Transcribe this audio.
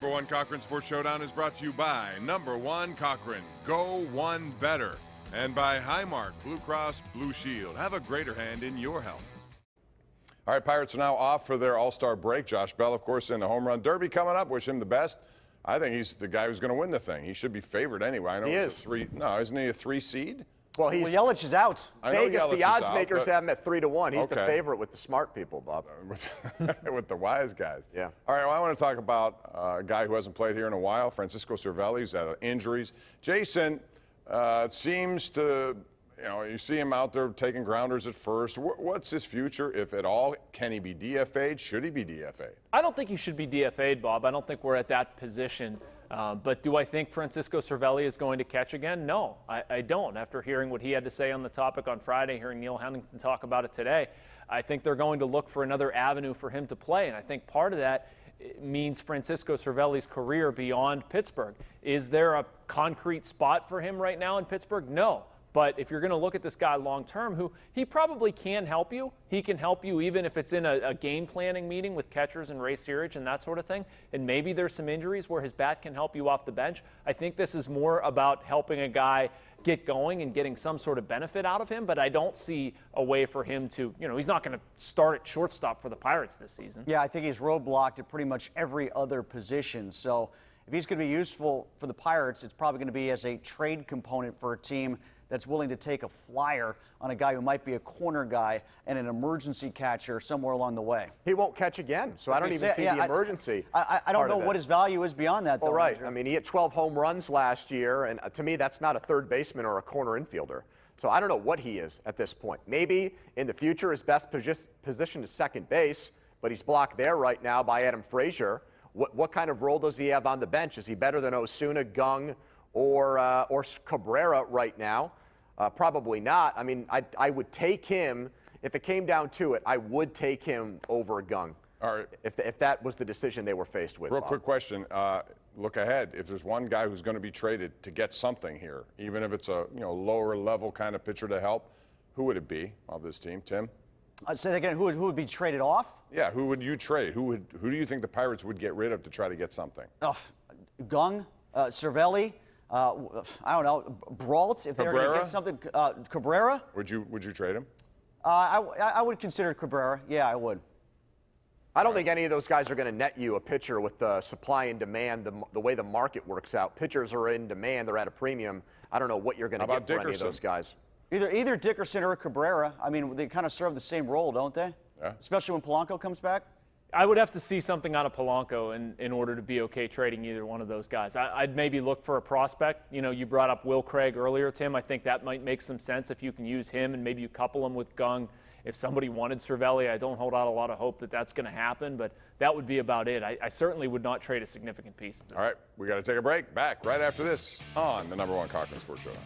Number one Cochran Sports Showdown is brought to you by Number One Cochran, Go One Better, and by Highmark Blue Cross Blue Shield. Have a greater hand in your health. All right, Pirates are now off for their All-Star break. Josh Bell, of course, in the home run derby coming up. Wish him the best. I think he's the guy who's going to win the thing. He should be favored anyway. I know he is. Isn't he a 3 seed? Well, Yelich is out. Vegas, the odds makers have him at 3-1. He's the favorite with the smart people, Bob. With the wise guys. Yeah. All right, well, I want to talk about a guy who hasn't played here in a while, Francisco Cervelli. He's had injuries. Jason seems to, you see him out there taking grounders at first. What's his future, if at all? Can he be DFA'd? Should he be DFA'd? I don't think he should be DFA'd, Bob. I don't think we're at that position. But do I think Francisco Cervelli is going to catch again? No, I don't. After hearing what he had to say on the topic on Friday, hearing Neil Huntington talk about it today, I think they're going to look for another avenue for him to play. And I think part of that means Francisco Cervelli's career beyond Pittsburgh. Is there a concrete spot for him right now in Pittsburgh? No. But if you're going to look at this guy long-term, who he probably can help you. He can help you even if it's in a game planning meeting with catchers and Ray Searage and that sort of thing. And maybe there's some injuries where his bat can help you off the bench. I think this is more about helping a guy get going and getting some sort of benefit out of him. But I don't see a way for him to, he's not going to start at shortstop for the Pirates this season. Yeah, I think he's roadblocked at pretty much every other position. So if he's going to be useful for the Pirates, it's probably going to be as a trade component for a team that's willing to take a flyer on a guy who might be a corner guy and an emergency catcher somewhere along the way. He won't catch again, so I don't even see the emergency. I don't know what his value is beyond that, though. Well, right. I mean, he hit 12 home runs last year, and to me, that's not a third baseman or a corner infielder. So I don't know what he is at this point. Maybe in the future his best position is second base, but he's blocked there right now by Adam Frazier. What kind of role does he have on the bench? Is he better than Osuna, Gung, or Cabrera right now? Probably not. I mean, I would take him, if it came down to it, I would take him over Gung. All right. If that was the decision they were faced with. Real quick question. Look ahead. If there's one guy who's going to be traded to get something here, even if it's a lower level kind of pitcher to help, who would it be of this team, Tim? Say that again. Who would be traded off? Yeah, who would you trade? Who do you think the Pirates would get rid of to try to get something? Gung, Cervelli. I don't know, Brault, if they're going to get something. Cabrera? Would you trade him? I would consider Cabrera. Yeah, I would. I don't think any of those guys are going to net you a pitcher with the supply and demand, the way the market works out. Pitchers are in demand. They're at a premium. I don't know what you're going to get for any of those guys. Either Dickerson or Cabrera. I mean, they kind of serve the same role, don't they? Yeah. Especially when Polanco comes back. I would have to see something out of Polanco in order to be okay trading either one of those guys. I'd maybe look for a prospect. You brought up Will Craig earlier, Tim. I think that might make some sense if you can use him and maybe you couple him with Gung. If somebody wanted Cervelli, I don't hold out a lot of hope that that's going to happen, but that would be about it. I certainly would not trade a significant piece. All right, we got to take a break. Back right after this on the #1 Cochran Sports Showdown.